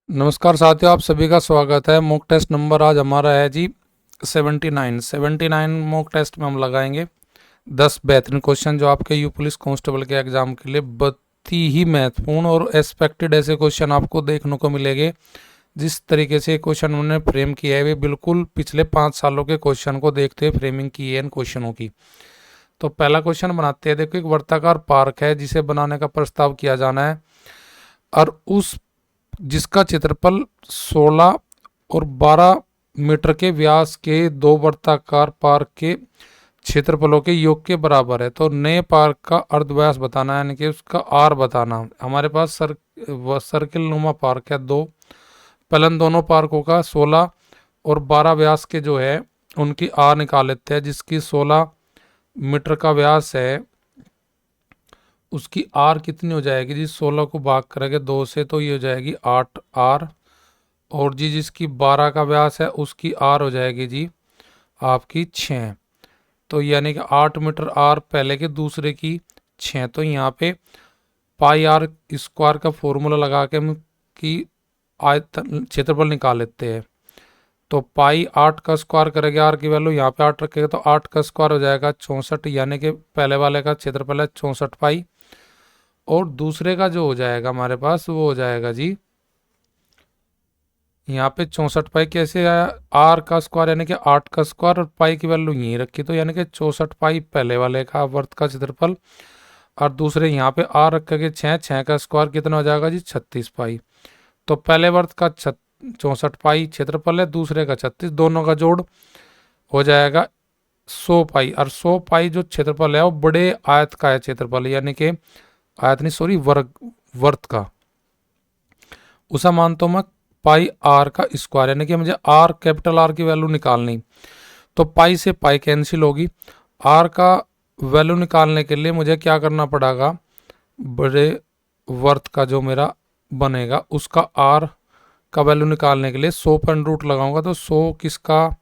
नमस्कार साथियों, आप सभी का स्वागत है। मॉक टेस्ट नंबर आज हमारा है जी 79 मॉक टेस्ट में हम लगाएंगे 10 बेहतरीन क्वेश्चन जो आपके यू पुलिस कांस्टेबल के एग्जाम के लिए बहुत ही महत्वपूर्ण और एक्सपेक्टेड ऐसे क्वेश्चन आपको देखने को मिलेंगे। जिस तरीके से क्वेश्चन उन्होंने फ्रेम किया है वे बिल्कुल पिछले 5 सालों के क्वेश्चन को देखते हुए फ्रेमिंग की है इन क्वेश्चनों की। तो पहला क्वेश्चन बनाते हैं। देखो, एक वर्ताकार पार्क है जिसे बनाने का प्रस्ताव किया जाना है और उस जिसका क्षेत्रफल 16 और 12 मीटर के व्यास के दो वर्ताकार पार्क के क्षेत्रफलों के योग के बराबर है। तो नए पार्क का अर्धव्यास बताना है, यानी कि उसका आर बताना। हमारे पास सर्किल नुमा पार्क है दो। पहले दोनों पार्कों का 16 और 12 व्यास के जो है उनकी आर निकाल लेते हैं। जिसकी 16 मीटर का व्यास है उसकी आर कितनी हो जाएगी जी? 16 को भाग करेंगे 2 से तो ये हो जाएगी 8 आर। और जी जिसकी 12 का व्यास है उसकी आर हो जाएगी जी आपकी 6। तो यानी कि 8 मीटर आर पहले के, दूसरे की 6। तो यहाँ पे पाई आर स्क्वायर का फॉर्मूला लगा के हम की आयतन क्षेत्रफल निकाल लेते हैं। तो पाई 8 का स्क्वायर करेंगे, आर की वैल्यू यहाँ पे 8 रखेगा तो 8 का स्क्वायर हो जाएगा 64, यानी कि पहले वाले का क्षेत्रफल है 64 पाई। और दूसरे का जो हो जाएगा हमारे पास वो हो जाएगा जी यहाँ पे 64 पाई। कैसे आया? आर का स्क्वायर यानी कि 8 का स्क्वायर और पाई की वैल्यू यहीं रखी, तो यानी कि 64 पाई पहले वाले का वर्त का क्षेत्रफल और दूसरे यहाँ पे आर रखेंगे 6 का स्क्वायर कितना हो जाएगा जी 36 पाई। तो पहले वर्त का 64 पाई क्षेत्रफल है, दूसरे का 36, दोनों का जोड़ हो जाएगा 100 पाई। और 100 पाई जो क्षेत्रफल है वो बड़े आयत का है क्षेत्रफल, यानी कि आयत नहीं सॉरी वर्ग वर्त का। उसा मानता हूं मैं पाई आर का स्क्वायर, यानी कि मुझे आर कैपिटल आर की वैल्यू निकालनी। तो पाई से पाई कैंसिल होगी। आर का वैल्यू निकालने के लिए मुझे क्या करना पड़ेगा? बड़े वर्त का जो मेरा बनेगा उसका आर का वैल्यू निकालने के लिए 100 पर रूट लगाऊंगा। तो 100 किसका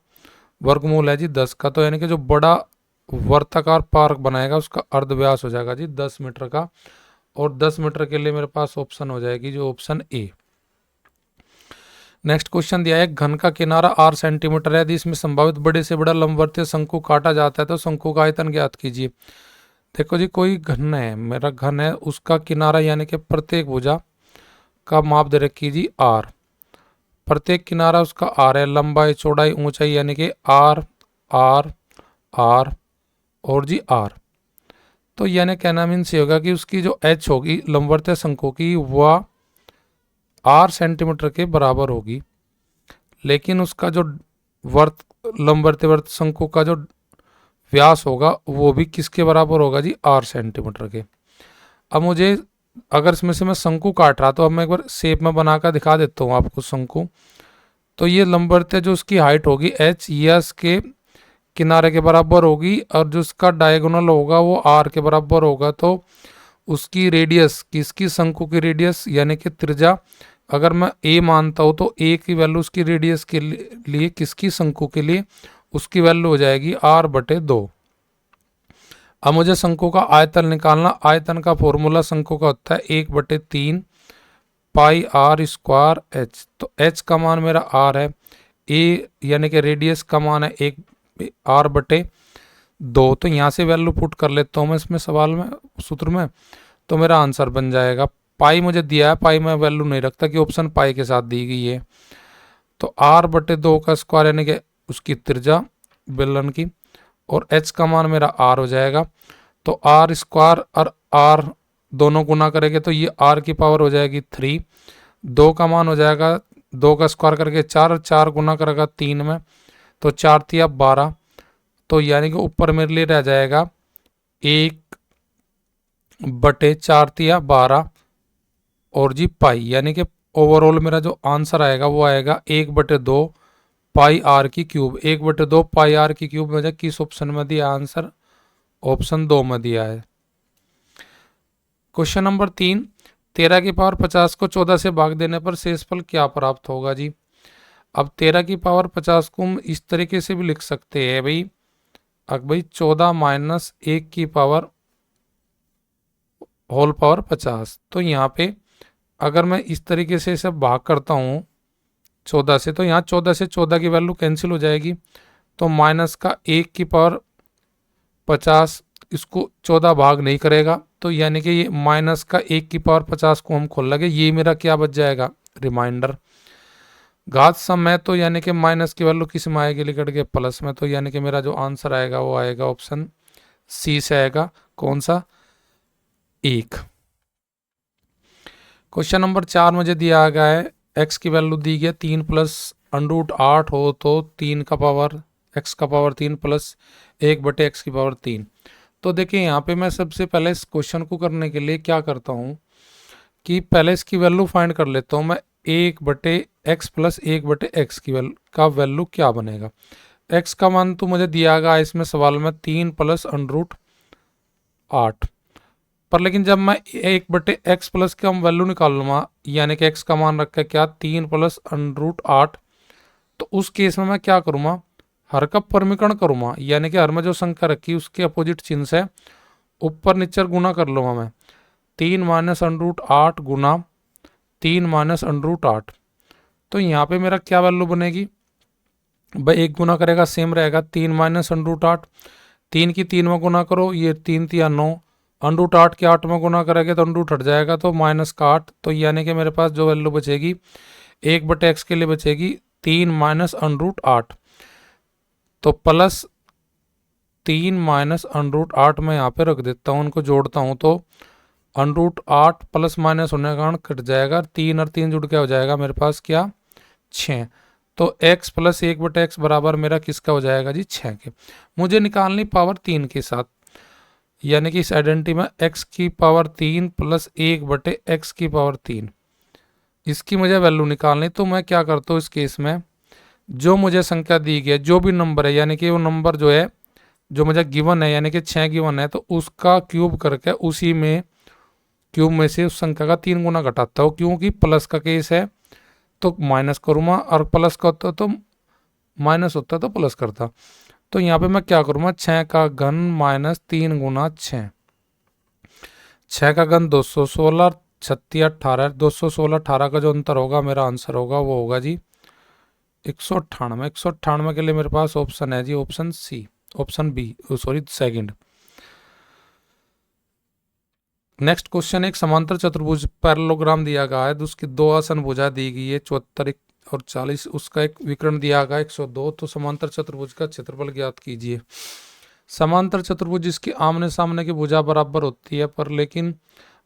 वर्गमूल है जी 10 का। तो यानी कि जो बड़ा वर्ताकार पार्क बनाएगा उसका अर्धव्यास हो जाएगा जी 10 मीटर का। और 10 मीटर के लिए मेरे पास ऑप्शन हो जाएगी जो ऑप्शन ए। नेक्स्ट क्वेश्चन दिया है, घन का किनारा 8 सेंटीमीटर है यदि इसमें संभावित बड़े से बड़ा लंबवर्तीय शंकु काटा जाता है तो शंकु का आयतन ज्ञात कीजिए। देखो जी, कोई घन है, मेरा घन है, उसका किनारा यानी कि प्रत्येक भुजा का माप दे रखी जी आर। प्रत्येक किनारा उसका आर है, लंबाई चौड़ाई ऊंचाई यानी कि आर आर आर और जी आर। तो यानी कहना मीन्स ये होगा कि उसकी जो एच होगी लंबवर्तीय शंकु की वह 8 सेंटीमीटर के बराबर होगी। लेकिन उसका जो वर्त लंबवर्तीय वर्त शंकु का जो व्यास होगा वो भी किसके बराबर होगा जी 8 सेंटीमीटर के। अब मुझे अगर इसमें से मैं शंकु काट रहा तो अब मैं एक बार शेप में बनाकर दिखा देता हूँ आपको शंकु। तो ये लंबवर्तीय जो उसकी हाइट होगी एच यस के किनारे के बराबर होगी और जो उसका डायगोनल होगा वो आर के बराबर होगा। तो उसकी रेडियस, किसकी शंकु की रेडियस यानी कि त्रिज्या अगर मैं ए मानता हूँ तो ए की वैल्यू उसकी रेडियस के लिए किसकी शंकु के लिए उसकी वैल्यू हो जाएगी आर बटे 2। अब मुझे शंकु का आयतन निकालना। आयतन का फॉर्मूला शंकु का होता है 1/3 पाई आर स्क्वायर एच। तो एच का मान मेरा आर है, ए यानी कि रेडियस का मान है 1 आर बटे 2। तो यहाँ से वैल्यू पुट कर लेता हूँ मैं इसमें सवाल में, सूत्र में। तो मेरा आंसर बन जाएगा, पाई मुझे दिया है, पाई में वैल्यू नहीं रखता कि ऑप्शन पाई के साथ दी गई है। तो आर बटे 2 का स्क्वायर यानी कि उसकी त्रिज्या बेलन की, और एच का मान मेरा आर हो जाएगा। तो आर स्क्वायर और आर दोनों गुना करेंगे तो ये आर की पावर हो जाएगी 3। 2 का मान हो जाएगा 2 का स्क्वायर करके 4 और 4 गुना करेगा 3 में, तो 4 तिया 12। तो यानी कि ऊपर मेरे लिए रह जाएगा 1/4 तिया 12 और जी पाई, यानी कि ओवरऑल मेरा जो आंसर आएगा वो आएगा 1/2 पाई आर की क्यूब। 1/2 पाई आर की क्यूब मुझे किस ऑप्शन में दिया आंसर? ऑप्शन 2 में दिया है। क्वेश्चन नंबर 3, 13 की पावर 50 को 14 से भाग देने पर शेषफल क्या प्राप्त होगा जी? अब 13 की पावर 50 को हम इस तरीके से भी लिख सकते हैं भाई, अब भाई 14 माइनस 1 की पावर होल पावर 50। तो यहाँ पे अगर मैं इस तरीके से इसे भाग करता हूँ 14 से, तो यहाँ 14 से 14 की वैल्यू कैंसिल हो जाएगी, तो माइनस का 1 की पावर 50 इसको 14 भाग नहीं करेगा, तो यानी कि ये माइनस का 1 की पावर 50 को हम खोल लगे, ये मेरा क्या बच जाएगा, रिमाइंडर। घात सम में तो यानी कि माइनस की वैल्यू किस में आएगी, लिखट के प्लस में, तो यानी कि मेरा जो आंसर आएगा वो आएगा ऑप्शन सी से आएगा, कौन सा, 1। क्वेश्चन नंबर 4 मुझे दिया गया है, एक्स की वैल्यू दी गई 3 प्लस अंडरूट 8 हो तो 3 का पावर एक्स का पावर 3 प्लस 1 बटे एक्स की पावर 3। तो देखिए यहाँ पे मैं सबसे पहले इस क्वेश्चन को करने के लिए क्या करता हूँ कि पहले इसकी वैल्यू फाइंड कर लेता हूँ मैं, 1 बटे एक्स प्लस 1 बटे एक्स की का वैल्यू क्या बनेगा। एक्स का मान तो मुझे दिया गया इसमें सवाल में 3 प्लस अंडरूट 8, पर लेकिन जब मैं 1 बटे एक्स प्लस का वैल्यू निकाल लूँगा, यानी कि एक्स का मान रखा है क्या, 3 प्लस अंडरूट 8, तो उस केस में मैं क्या करूँगा, हर का परिमीकरण करूँगा, यानी कि हर में जो संख्या रखी उसके अपोजिट चिन्ह से ऊपर नीचे गुना कर लूँगा मैं, 3 माइनस अंडरूट 8 गुना 3 माइनस अंडरूट 8। तो यहाँ पे मेरा क्या वैल्यू बनेगी भाई, एक गुना करेगा सेम रहेगा, 3 माइनस अंडरूट 8, 3 की 3 में गुना करो, ये 3 तिया 9, अंडरूट 8 के 8 में गुना करेंगे तो अंडरूट हट जाएगा, तो माइनस का 8, तो यानी कि मेरे पास जो वैल्यू बचेगी 1 बटे एक्स के लिए बचेगी 3 माइनस अंडरूट 8, तो प्लस 3 माइनस अंडरूट 8 में यहाँ पे रख देता हूँ, उनको जोड़ता हूँ तो अंडरूट 8 प्लस माइनस होने के कारण कट जाएगा, 3 और 3 जुड़ के हो जाएगा मेरे पास क्या, 6। तो x प्लस 1 बटे एक्स बराबर मेरा किसका हो जाएगा जी, 6 के। मुझे निकालनी पावर 3 के साथ, यानी कि इस आइडेंटिटी में x की पावर 3 प्लस 1 बटे एक्स की पावर 3, इसकी मुझे वैल्यू निकालनी। तो मैं क्या करता हूँ इस केस में, जो मुझे संख्या दी गई है, जो भी नंबर है, यानी कि वो नंबर जो है जो मुझे गिवन है, यानी कि 6 गिवन है, तो उसका क्यूब करके उसी में क्यूब में से उस संख्या का 3 गुना घटाता हूँ, क्योंकि प्लस का केस है तो माइनस करूँगा, और प्लस का होता तो माइनस होता तो प्लस करता। तो यहाँ पे मैं क्या करूँगा, 6 का घन माइनस 3 गुना 6, 6 का घन 216, 36 18, 216 18 का जो अंतर होगा मेरा आंसर होगा वो होगा जी 198। 198 के लिए मेरे पास ऑप्शन है जी option C, option B, sorry second. Next question, एक समांतर चतुर्भुज पैरेललोग्राम दिया गया है, उसकी दो आसन भुजा दी गई है 74 और 40, उसका एक विकर्ण दिया गया 102। तो समांतर चतुर्भुज का क्षेत्रफल ज्ञात कीजिए। समांतर चतुर्भुज जिसकी आमने सामने की भुजा बराबर होती है, पर लेकिन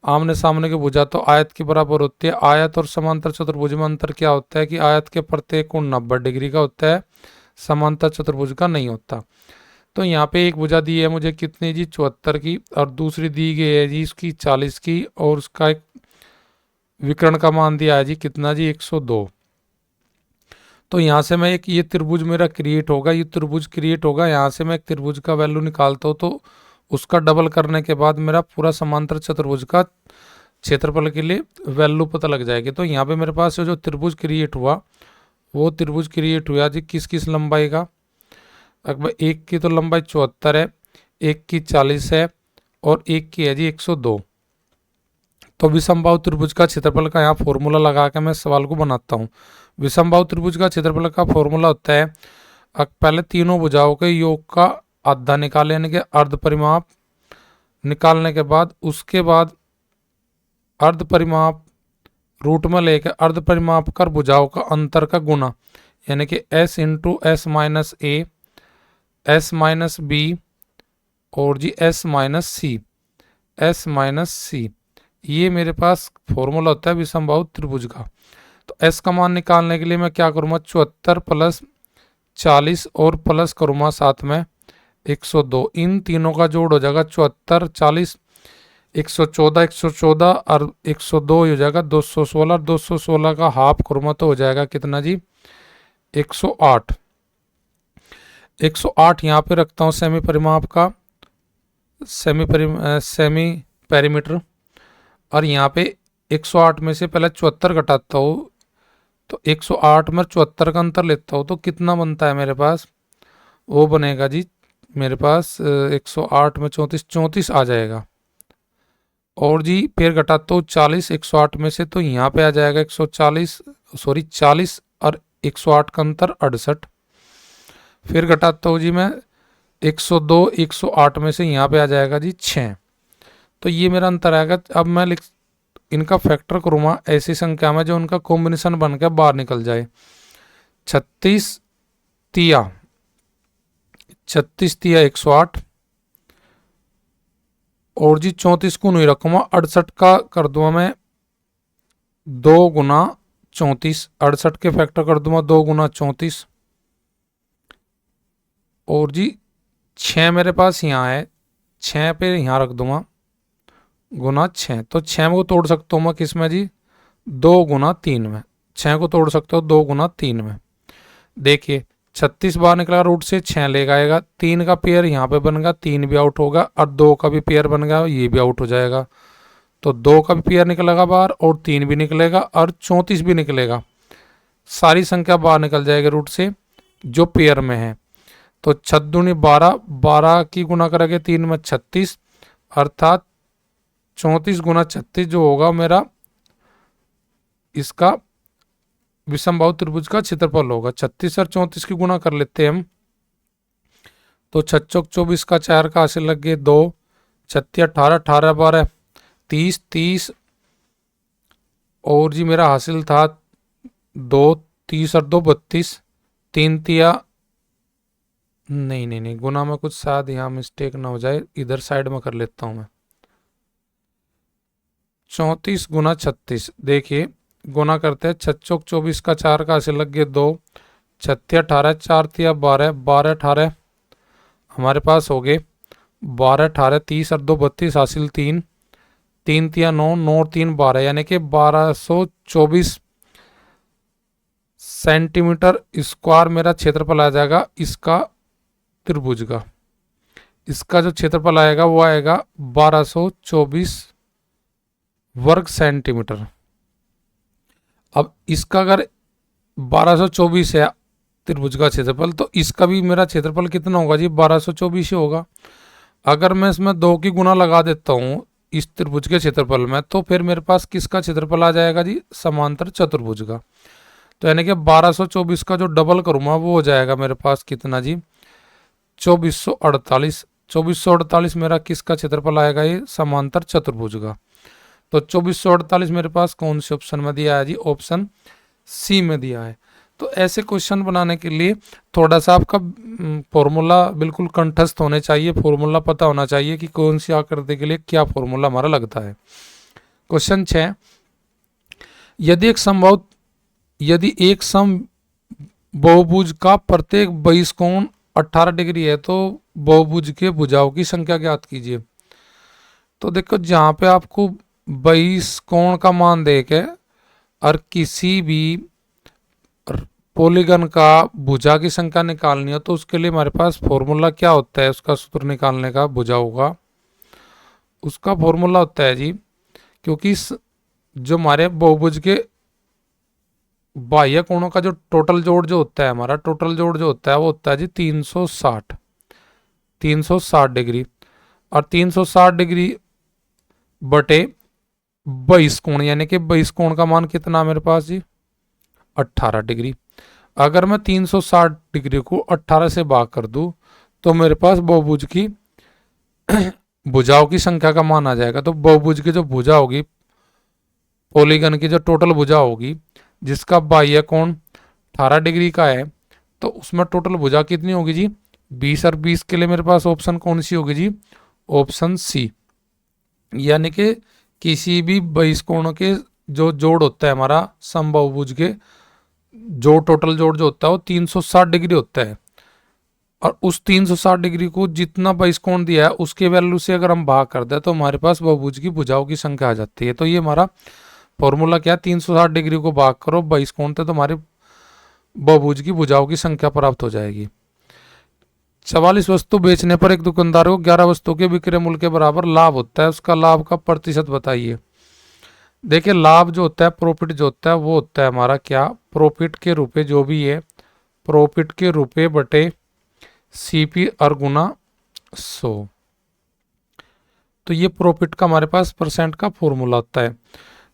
आमने सामने की भुजा तो आयत की बराबर होती है। आयत और समांतर चतुर्भुज में अंतर क्या होता है कि आयत के प्रत्येक कोण 90 डिग्री का होता है, समांतर चतुर्भुज का नहीं होता। तो यहाँ पे एक भुजा दी है मुझे कितनी जी 74 की, और दूसरी दी गई है जी इसकी 40 की, और उसका एक विकर्ण का मान दिया है जी कितना जी 102। तो यहाँ से मैं एक ये त्रिभुज मेरा क्रिएट होगा, ये त्रिभुज क्रिएट होगा, यहाँ से मैं एक त्रिभुज का वैल्यू निकालता हूँ, तो उसका डबल करने के बाद मेरा पूरा समांतर चतुर्भुज का क्षेत्रफल के लिए वैल्यू पता लग जाएगी। तो यहाँ पे मेरे पास जो त्रिभुज क्रिएट हुआ वो त्रिभुज क्रिएट हुआ जी किस किस लंबाई का, अगर एक की तो लंबाई 74 है, एक की 40 है, और एक की है जी 102। तो विषमबाहु त्रिभुज का क्षेत्रफल का यहाँ फॉर्मूला लगा के मैं सवाल को बनाता हूँ। विषमबाहु त्रिभुज का क्षेत्रफल का फॉर्मूला होता है, पहले तीनों भुजाओं के योग का आधा निकाले, यानी कि अर्ध परिमाप निकालने के बाद उसके बाद अर्ध परिमाप रूट में लेकर अर्ध परिमाप कर भुजाओं का अंतर का गुना, यानी कि s इंटू एस माइनस ए, एस माइनस बी, और जी एस माइनस सी, एस माइनस सी, ये मेरे पास फॉर्मूला होता है विषमबाहु त्रिभुज का। तो एस का मान निकालने के लिए मैं क्या करूँगा, 74 प्लस 40 और प्लस करूँगा साथ में 102, इन तीनों का जोड़ हो जाएगा 74 40 114, 114 और 102 हो जाएगा 216, 216 का हाफ करूँगा तो हो जाएगा कितना जी 108। 108 यहाँ पे रखता हूँ सेमी परिमाप का, सेमी पेरीमीटर, और यहाँ पे 108 में से पहले 74 घटाता हूँ, तो 108 में 74 का अंतर लेता हूँ, तो कितना बनता है मेरे पास, वो बनेगा जी मेरे पास 108 में 34 आ जाएगा। और जी पेयर घटा तो 40 108 में से, तो यहाँ पे आ जाएगा 140, सॉरी 40 और 108 का अंतर 68। फिर घटाता हूँ जी मैं 102 108 में से, यहाँ पे आ जाएगा जी 6। तो ये मेरा अंतर आएगा। अब मैं इनका फैक्टर करूँगा ऐसी संख्या में जो उनका कॉम्बिनेशन बन के बाहर निकल जाए। 36 तिया 108 और जी 34 को नहीं रखूंगा, 68 का कर दूंगा मैं 2 गुना 34, 68 के फैक्टर कर दूंगा 2 गुना 34। और जी 6 मेरे पास यहाँ है, 6 पे यहाँ रख दूंगा गुना 6। तो 6 को तोड़ सकता हूँ मैं किस में जी, 2 गुना 3 में। 6 को तोड़ सकते हो 2 गुना 3 में। देखिए 36 बाहर निकला रूट से, 6 लेगा आएगा, 3 का पेयर यहाँ पे बन गया, 3 भी आउट होगा, और 2 का भी पेयर बन गया, ये भी आउट हो जाएगा। तो 2 का भी पेयर निकलेगा बाहर और 3 भी निकलेगा और 34 भी निकलेगा। सारी संख्या बाहर निकल जाएगी रूट से जो पेयर में है। तो 6 दूनी 12, 12 की गुना करेंगे 3 में 36, अर्थात 34 गुना 36 जो होगा मेरा इसका विषमबाहु त्रिभुज का क्षेत्रफल होगा। 36 और 34 की गुणा कर लेते हैं हम, तो 6 चौक 24 का 4 का हासिल लग गए 2, 36 18 18 12 30 30 और जी मेरा हासिल था 2, 30 और 2 32, 3 तिया नहीं गुना में कुछ शायद यहाँ मिस्टेक ना हो जाए, इधर साइड में कर लेता हूँ मैं। 34 गुना 36, देखिए गुना करते हैं, 6 चौक 24 का 4 का हासिल लग गए 2, 36 18 4 तिया 12 12 18 हमारे पास हो गए 12 18 30 और 2 32 हासिल 3, 3 तिया 9 9 और 3 12, यानी कि 1224 सेंटीमीटर स्क्वायर मेरा क्षेत्रफल आ जाएगा इसका त्रिभुज का। इसका जो क्षेत्रफल आएगा वो आएगा 1224 वर्ग सेंटीमीटर। अब इसका अगर 1224 है त्रिभुज का क्षेत्रफल, तो इसका भी मेरा क्षेत्रफल कितना होगा जी, 1224 ही होगा। अगर मैं इसमें 2 की गुना लगा देता हूँ इस त्रिभुज के क्षेत्रफल में, तो फिर मेरे पास किसका क्षेत्रफल आ जाएगा जी, समांतर चतुर्भुज का। तो यानी कि 1224 का जो डबल करूँगा वो हो जाएगा मेरे पास कितना जी, 2448। 2448 मेरा किसका क्षेत्रफल आएगा, ये समांतर चतुर्भुज का। तो 2448 मेरे पास कौन से ऑप्शन में दिया है जी, ऑप्शन सी में दिया है। तो ऐसे क्वेश्चन बनाने के लिए थोड़ा सा आपका फॉर्मूला बिल्कुल कंठस्थ होने चाहिए, फॉर्मूला पता होना चाहिए कि कौन सी आकृति के लिए क्या फॉर्मूला हमारा लगता है। क्वेश्चन 6, यदि एक सम बहुभुज का प्रत्येक बहिष कोण 18 डिग्री है, तो बहुभुज के भुजाओं की संख्या ज्ञात कीजिए। तो देखो जहां पे आपको बहिष कोण का मान देके और किसी भी पॉलीगन का भुजा की संख्या निकालनी हो, तो उसके लिए हमारे पास फॉर्मूला क्या होता है, उसका सूत्र निकालने का भुजाओं का, उसका फॉर्मूला होता है जी, क्योंकि जो हमारे बहुभुज के बाह्य कोणों का जो टोटल जोड़ जो होता है, हमारा टोटल जोड़ जो होता है वो होता है जी 360 डिग्री, और 360 डिग्री बटे बहिष कोण, यानी कि बहिष कोण का मान कितना मेरे पास जी, 18 डिग्री। अगर मैं 360 डिग्री को 18 से भाग कर दूं, तो मेरे पास बहुभुज की भुजाओं की संख्या का मान आ जाएगा। तो बहुभुज की जो भुजा होगी, पॉलीगन की जो टोटल भुजा होगी जिसका बाह्य कोण 18 डिग्री का है, तो उसमें टोटल भुजा कितनी होगी जी, 20, और 20 के लिए मेरे पास ऑप्शन कौन सी होगी जी, ऑप्शन सी। यानी कि किसी भी बहिष कोण के जो जोड़ होता है हमारा समबाहुभुज के, जो टोटल जोड़ जो होता है वो 360 डिग्री होता है, और उस 360 डिग्री को जितना बहिष कोण दिया है उसके वैल्यू से अगर हम भाग कर दें तो हमारे पास बहुभुज की भुजाओं की संख्या आ जाती है। तो ये हमारा फॉर्मूला क्या है, 360 डिग्री को भाग करो बहिष कोण से, तो हमारे बहुभुज की भुजाओं की संख्या प्राप्त हो जाएगी। 44 वस्तु बेचने पर एक दुकानदार को 11 वस्तु के विक्रय मूल्य के बराबर लाभ होता है, उसका लाभ का प्रतिशत बताइए। देखिए लाभ जो होता है, प्रॉफिट जो होता है वो होता है हमारा क्या, प्रॉफिट के रुपए जो भी है, प्रॉफिट के रुपए बटे सीपी और गुना 100। तो ये प्रॉफिट का हमारे पास परसेंट का फॉर्मूला होता है।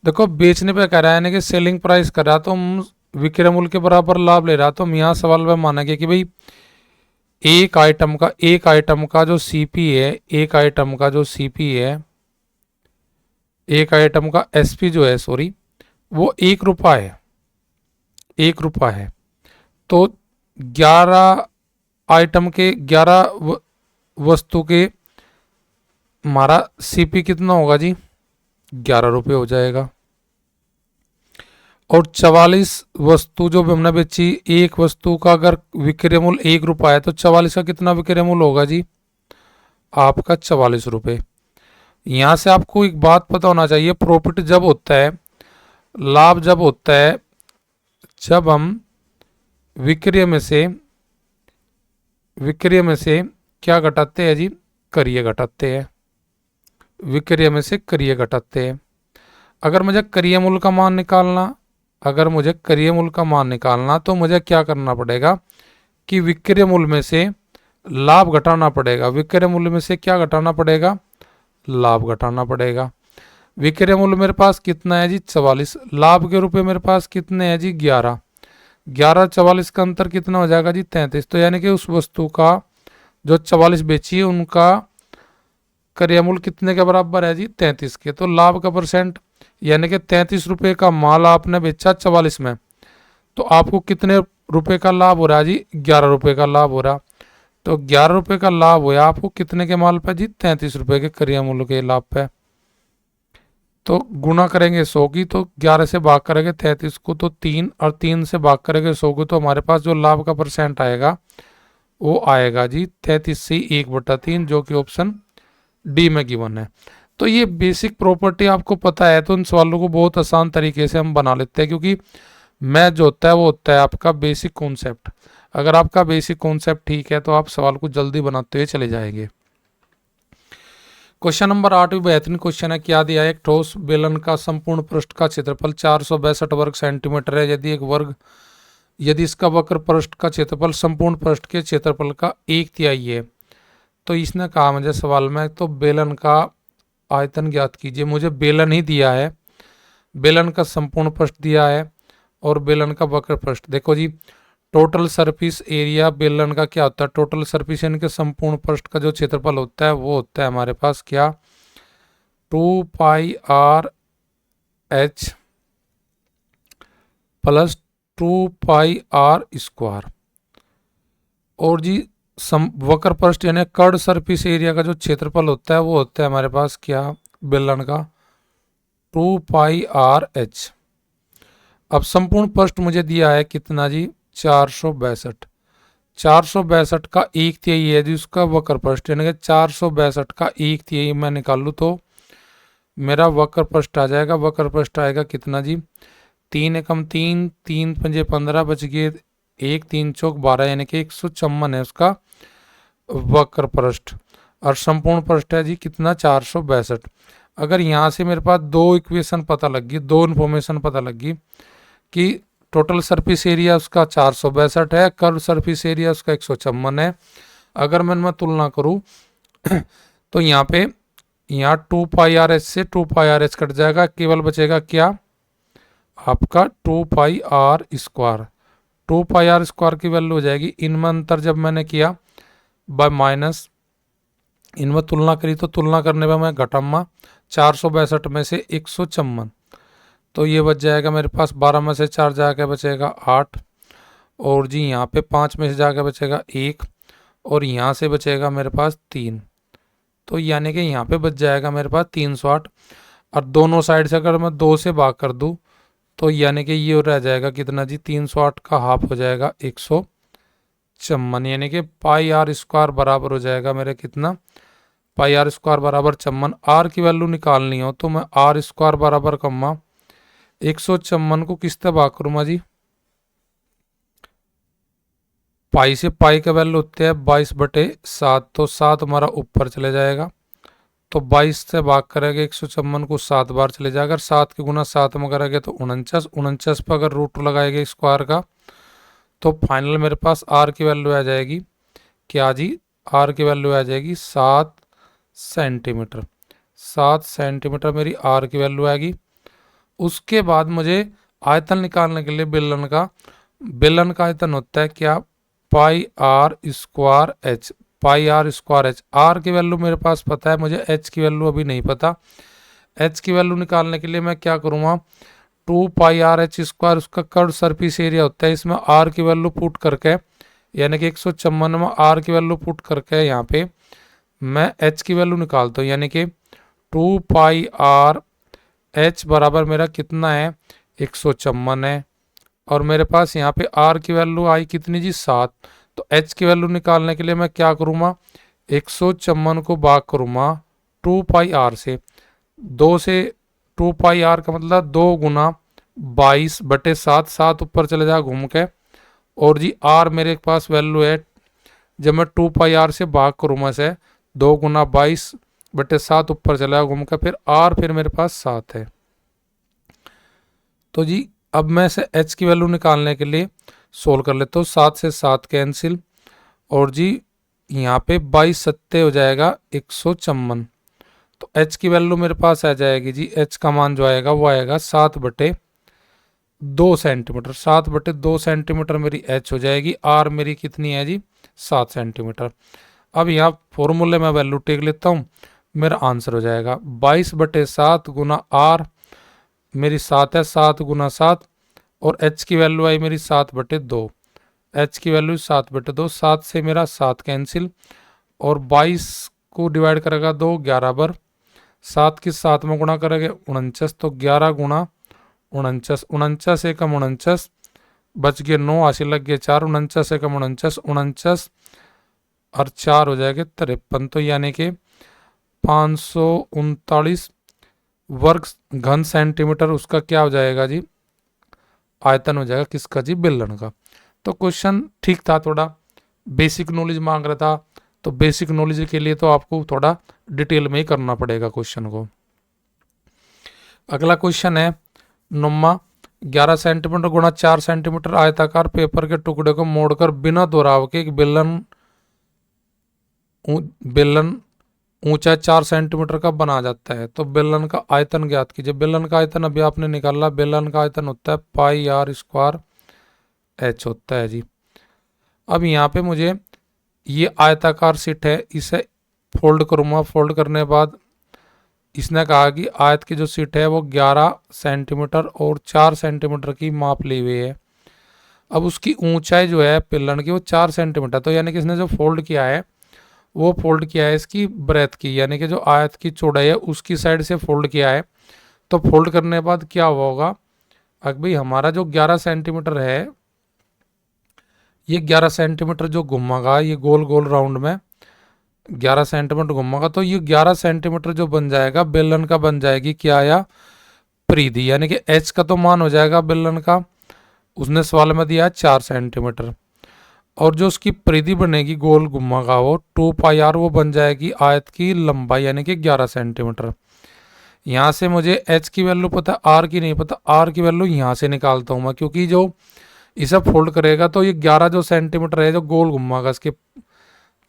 देखो बेचने पे कह रहा है ना कि सेलिंग प्राइस कर रहा, तो हम विक्रय मूल्य के बराबर लाभ ले रहा, तो हम यहाँ सवाल में मानेंगे कि भाई एक आइटम का जो सीपी है, एक आइटम का जो सीपी है, एक आइटम का एसपी जो है, सॉरी, वो 1 रुपया है, 1 रुपया है। तो 11 आइटम के 11 वस्तु के हमारा सीपी कितना होगा जी? 11 रुपये हो जाएगा। और 44 वस्तु जो हमने बेची, एक वस्तु का अगर विक्रय मूल्य 1 रुपया है तो 44 का कितना विक्रय मूल्य होगा जी? आपका 44 रुपये। यहां से आपको एक बात पता होना चाहिए, प्रॉफिट जब होता है, लाभ जब होता है, जब हम विक्रय में से क्या घटाते हैं जी? करिए घटाते हैं। विक्रय में से करिए घटाते हैं। अगर मुझे करिए मूल्य का मान निकालना, तो मुझे क्या करना पड़ेगा कि विक्रय मूल्य में से लाभ घटाना पड़ेगा। विक्रय मूल्य में से क्या घटाना पड़ेगा? लाभ घटाना पड़ेगा। विक्रय मूल्य मेरे पास कितना है जी? 44। लाभ के रुपए मेरे पास कितने हैं जी? 11। 11 44 का अंतर कितना हो जाएगा जी? 33। तो यानी कि उस वस्तु का जो 44 बेची है, उनका क्रय मूल्य कितने के बराबर है जी? 33 के। तो लाभ का परसेंट यानी कि 33 रुपये का माल आपने बेचा 44 में, तो आपको कितने रुपए का लाभ हो रहा है जी? 11 रुपये का लाभ हो रहा। तो 11 रुपये का लाभ होया आपको कितने के माल पे जी? 33 रुपये के क्रय मूल्य के लाभ पे। तो गुणा करेंगे 100 की, तो 11 से भाग करेंगे 33 को तो 3, और 3 से भाग करेंगे 100 को, तो हमारे पास जो लाभ का परसेंट आएगा वो आएगा जी 33 से 1/3, जो कि ऑप्शन डी में गिवन है। तो ये बेसिक प्रॉपर्टी आपको पता है, तो इन सवालों को बहुत आसान तरीके से हम बना लेते हैं, क्योंकि मैथ जो होता है वो होता है आपका बेसिक कॉन्सेप्ट। अगर आपका बेसिक कॉन्सेप्ट ठीक है तो आप सवाल को जल्दी बनाते हुए चले जाएंगे। क्वेश्चन नंबर 8 भी बेहतरीन क्वेश्चन है। क्या दिया है? एक ठोस बेलन का संपूर्ण पृष्ठ का क्षेत्रफल 462 वर्ग सेंटीमीटर है। यदि इसका वक्र पृष्ठ का क्षेत्रफल संपूर्ण पृष्ठ के क्षेत्रफल का 1/3 है, तो इसने कहा मुझे सवाल में, तो बेलन का आयतन ज्ञात कीजिए। मुझे बेलन ही दिया है, बेलन का संपूर्ण पृष्ठ दिया है और बेलन का वक्र पृष्ठ। देखो जी, टोटल सरफेस एरिया बेलन का क्या होता है? टोटल सरफेस यानी कि संपूर्ण पृष्ठ का जो क्षेत्रफल होता है वो होता है हमारे पास क्या? 2πr(h) plus 2πr²। और जी वक्र पृष्ठ यानी कर्ड सरफेस एरिया का जो क्षेत्रफल होता है वो होता है हमारे पास क्या? बेलन का 2πr(h). अब संपूर्ण पृष्ठ मुझे दिया है कितना जी? 462। 462 का 1/3 है जी उसका वक्र पृष्ठ, यानी कि 462 का 1/3 मैं निकालूँ तो मेरा वक्र पृष्ठ आ जाएगा। वक्र पृष्ठ आएगा कितना जी? 3 एकम 3, 3 पंजे 15, बच गए 1, 3 चौक 12, यानी कि 154 है उसका वक्र पृष्ठ। और संपूर्ण पृष्ठ है जी कितना? 462। अगर यहाँ से मेरे पास दो इक्वेशन पता लगी, दो इन्फॉर्मेशन पता लगी कि टोटल सरफेस एरिया उसका 462 है, कर्व सरफेस एरिया उसका 154 है। अगर मैं तुलना करूँ तो यहाँ 2πr(h) से 2πr(h) कट जाएगा, केवल बचेगा क्या? आपका 2πr²। 2πr² की वैल्यू हो जाएगी, इनमें अंतर जब मैंने किया बाय माइनस, इनमें तुलना करी तो तुलना करने में मैं घटाऊंगा 462 में से 154, तो ये बच जाएगा मेरे पास 12 में से 4 जाके बचेगा 8, और जी यहाँ पे 5 में से जाके बचेगा 1, और यहाँ से बचेगा मेरे पास 3, तो यानी कि यहाँ पे बच जाएगा मेरे पास 308। और दोनों साइड से अगर मैं 2 से भाग कर दूँ तो यानी कि ये रह जाएगा कितना जी? 308 का हाफ हो जाएगा 154, यानी कि πr² बराबर हो जाएगा मेरे कितना? πr² बराबर 54। r की वैल्यू निकालनी हो तो मैं r² बराबर कम्मा 154 को किस तरह भाग करूँगा जी? पाई से, पाई का वैल्यू होते हैं 22/7, तो 7 हमारा ऊपर चले जाएगा, तो 22 से भाग करेंगे 154 को 7 बार चले जाएगा। अगर 7 के गुना 7 में करेंगे तो 49 पर अगर रूट लगाएंगे स्क्वायर का, तो फाइनल मेरे पास r की वैल्यू आ जाएगी क्या जी? r की वैल्यू आ जाएगी 7 सेंटीमीटर। 7 सेंटीमीटर मेरी आर की वैल्यू आएगी। उसके बाद मुझे आयतन निकालने के लिए बेलन का आयतन होता है क्या, pi r square h. Pi r square h, r की वैल्यू मेरे पास पता है, मुझे एच की वैल्यू अभी नहीं पता। एच की वैल्यू निकालने के लिए मैं क्या करूँगा, 2 पाई आर एच स्क्वायर, उसका कर्व सरफेस एरिया होता है, इसमें आर की वैल्यू पुट करके, यानी कि 154 में आर की वैल्यू पुट करके यहाँ पे मैं एच की वैल्यू निकालता हूँ, यानी कि 2 पाई आर एच बराबर मेरा कितना है, 154 है। और मेरे पास यहाँ पे आर की वैल्यू आई कितनी जी, 7। तो एच की वैल्यू निकालने के लिए मैं क्या करूँगा, 154 को भाग करूँगा 2 पाई आर से। 2 से 2 पाई आर का मतलब 2 गुना 22/7, 7 ऊपर चले जा घूम के। और जी आर मेरे पास वैल्यू है, जब मैं 2 पाई आर से भाग करूँगा से 2 गुना 22/7 ऊपर चला घूम के, फिर आर फिर मेरे पास 7 है। तो जी अब मैं से एच की वैल्यू निकालने के लिए सोल्व कर लेता हूँ। 7 से 7 कैंसिल, और जी यहाँ पे 22 सत्ते हो जाएगा 154। तो एच की वैल्यू मेरे पास आ जाएगी जी, एच का मान जो आएगा वो आएगा 7/2 सेंटीमीटर। 7/2 सेंटीमीटर मेरी एच हो जाएगी। आर मेरी कितनी है जी, 7 सेंटीमीटर। अब यहाँ फॉर्मूले में वैल्यू टेक लेता हूँ, मेरा आंसर हो जाएगा 22/7 गुना आर मेरी 7 है, 7 गुना 7, और एच की वैल्यू आई मेरी 7/2। एच की वैल्यू 7/2, 7 से मेरा 7 कैंसिल, और 22 को डिवाइड करेगा 2, 11 बार, 7 की 7 में गुणा करेंगे 49, तो 11 गुणा 49, 49 एकम 49, बच गए 9, हासिल लग गए 4, 49 एकम 49, 49 और 4 हो जाएगा 53। तो यानी कि 539 वर्ग घन सेंटीमीटर उसका क्या हो जाएगा जी, आयतन हो जाएगा किसका जी, बेलन का। तो क्वेश्चन ठीक था, थोड़ा बेसिक नॉलेज मांग रहा था, तो बेसिक नॉलेज के लिए तो आपको थोड़ा डिटेल में ही करना पड़ेगा क्वेश्चन को। अगला क्वेश्चन है 9वां, 11 सेंटीमीटर गुणा 4 सेंटीमीटर आयताकार पेपर के टुकड़े को मोड़कर बिना दोहराव के एक बेलन ऊंचाई 4 सेंटीमीटर का बना जाता है। तो बेलन का आयतन ज्ञात कीजिए। बेलन का आयतन अभी आपने निकाला, बेलन का आयतन होता है पाई आर स्क्वायर एच होता है जी। अब यहाँ पे मुझे ये आयताकार शीट है, इसे फोल्ड करूँगा। फोल्ड करने के बाद इसने कहा कि आयत की जो शीट है वो 11 सेंटीमीटर और 4 सेंटीमीटर की माप ली हुई है। अब उसकी ऊंचाई जो है बेलन की वो 4 सेंटीमीटर, तो यानी कि इसने जो फोल्ड किया है वो फोल्ड किया है इसकी ब्रेथ की, यानी कि जो आयत की चौड़ाई है उसकी साइड से फोल्ड किया है। तो फोल्ड करने के बाद क्या होगा, अब भाई हमारा जो 11 सेंटीमीटर है, ये 11 सेंटीमीटर जो घूमेगा, ये गोल गोल राउंड में 11 सेंटीमीटर घूमेगा, तो ये 11 सेंटीमीटर जो बन जाएगा बेलन का बन जाएगी क्या आया, परिधि, यानी कि एच का तो मान हो जाएगा बेलन का, उसने सवाल में दिया 4 सेंटीमीटर, और जो उसकी परिधि बनेगी गोल घुमागा वो 2 पाई आर, वो बन जाएगी आयत की लंबाई, यानी कि 11 सेंटीमीटर। यहाँ से मुझे एच की वैल्यू पता, आर की नहीं पता। आर की वैल्यू यहाँ से निकालता हूँ मैं, क्योंकि जो इसे फोल्ड करेगा तो ये 11 जो सेंटीमीटर है जो गोल घुमागा इसके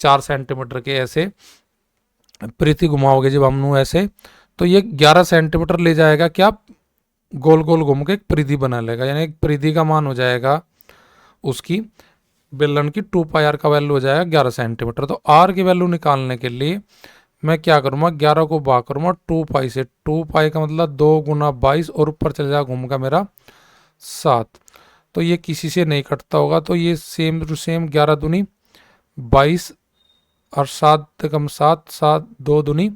4 सेंटीमीटर के ऐसे परिधि घुमाओगे जब हम ऐसे, तो ये 11 सेंटीमीटर ले जाएगा क्या, गोल गोल घूम के एक परिधि बना लेगा, यानी एक परिधि का मान हो जाएगा उसकी बेलन की 2 पाई आर का वैल्यू हो जाएगा 11 सेंटीमीटर। तो आर की वैल्यू निकालने के लिए मैं क्या करूँगा, 11 को भाग करूँगा 2 पाई से। 2 पाई का मतलब 2 गुना 22, और ऊपर चले जाएगा घूमगा मेरा 7। तो ये किसी से नहीं कटता होगा, तो ये सेम टू सेम 11 दूनी 22 और 7 कम 7, 7 2 दूनी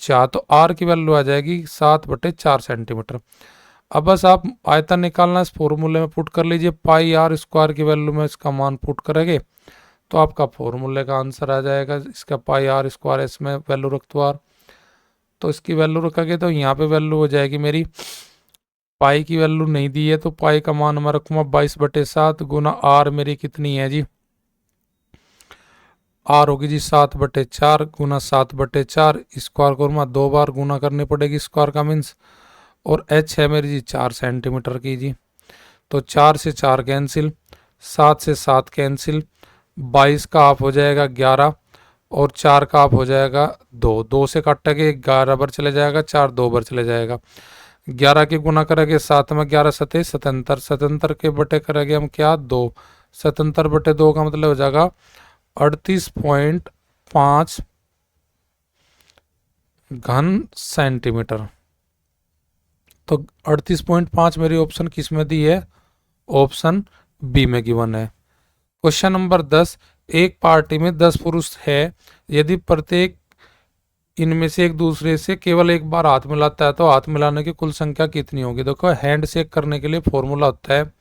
4, तो आर की वैल्यू आ जाएगी 7/4 सेंटीमीटर। अब बस आप आयतन निकालना इस फॉर्मूले में पुट कर लीजिए, पाई आर स्क्वायर की वैल्यू में इसका मान पुट करेंगे तो आपका फॉर्मूले का आंसर आ जाएगा। इसका पाई आर स्क्वायर, इसमें वैल्यू रख दो आर, तो इसकी वैल्यू रखोगे तो यहाँ पे वैल्यू हो जाएगी मेरी, पाई की वैल्यू नहीं दी है तो पाई का मान मैं रखूँगा 22/7 गुना आर मेरी कितनी है जी, आर होगी जी 7/4 गुना 7/4, स्क्वायर करूँगा 2 बार गुना करनी पड़ेगी स्क्वायर का मीन्स, और एच है मेरी जी 4 सेंटीमीटर की जी। तो 4 से 4 कैंसिल, 7 से 7 कैंसिल, 22 का हाफ हो जाएगा 11, और 4 का आप हो जाएगा 2, 2 से काटेंगे 11 बार चले जाएगा, 4 2 बार चले जाएगा। 11 के गुना करेंगे 7 में 11 सते 77, 77 के बटे करेंगे हम क्या 2, 77 बटे 2 का मतलब हो जाएगा 38.5 घन सेंटीमीटर। तो 38.5 मेरी ऑप्शन किस में दी है, ऑप्शन बी में गिवन है। क्वेश्चन नंबर 10, एक पार्टी में 10 पुरुष है, यदि प्रत्येक इनमें से एक दूसरे से केवल एक बार हाथ मिलाता है तो हाथ मिलाने की कुल संख्या कितनी होगी। देखो हैंड शेक करने के लिए फॉर्मूला होता है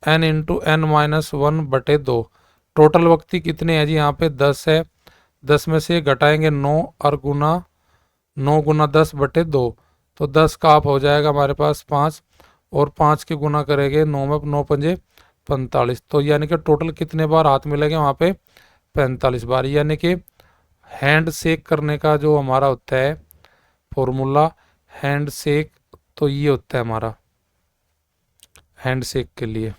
n इंटू एन माइनस 1 बटे 2। टोटल व्यक्ति कितने हैं जी, यहाँ पे 10 है, 10 में से घटाएंगे 9 और गुना 9 गुना 10 बटे 2, तो 10 का आप हो जाएगा हमारे पास 5, और 5 के गुना करेंगे 9 में 9 पंजे 45, तो यानी कि टोटल कितने बार हाथ मिलेंगे वहाँ पे 45 बार। यानी कि हैंड शेक करने का जो हमारा होता है फॉर्मूला हैंड शेक, तो ये होता है हमारा हैंड शेक के लिए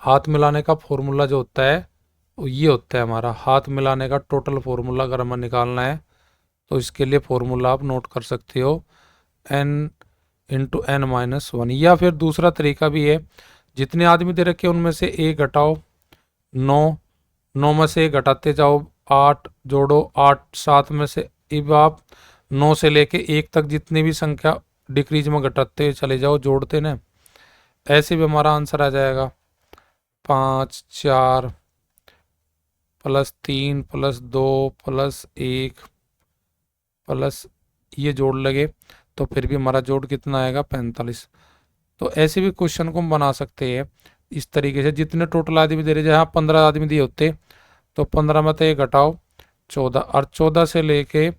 हाथ मिलाने का फॉर्मूला जो होता है वो ये होता है हमारा हाथ मिलाने का टोटल फॉर्मूला। अगर हमें निकालना है तो इसके लिए फॉर्मूला आप नोट कर सकते हो n इंटू एन माइनस 1। या फिर दूसरा तरीका भी है, जितने आदमी दे रखे उनमें से एक घटाओ 9, 9 में से एक घटाते जाओ 8, जोड़ो 8, 7 में से अब आप 9 से लेके 1 तक जितनी भी संख्या डिक्रीज में घटाते हुए चले जाओ, जोड़ते ना, ऐसे भी हमारा आंसर आ जाएगा 5 4 प्लस 3 प्लस 2 प्लस 1 प्लस ये जोड़ लगे तो फिर भी हमारा जोड़ कितना आएगा 45। तो ऐसे भी क्वेश्चन को हम बना सकते हैं इस तरीके से, जितने टोटल आदमी दे रहे, जहाँ 15 आदमी दिए होते तो 15 में तो ये घटाओ 14, और 14 से लेके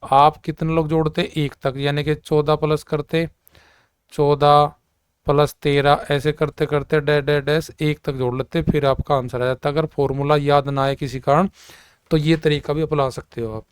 आप कितने लोग जोड़ते 1 तक, यानी कि 14 प्लस करते 14 प्लस 13, ऐसे करते करते डैश डैश डैश 1 तक जोड़ लेते, फिर आपका आंसर आ जाता। अगर फॉर्मूला याद ना आए किसी कारण तो ये तरीका भी अपना सकते हो आप।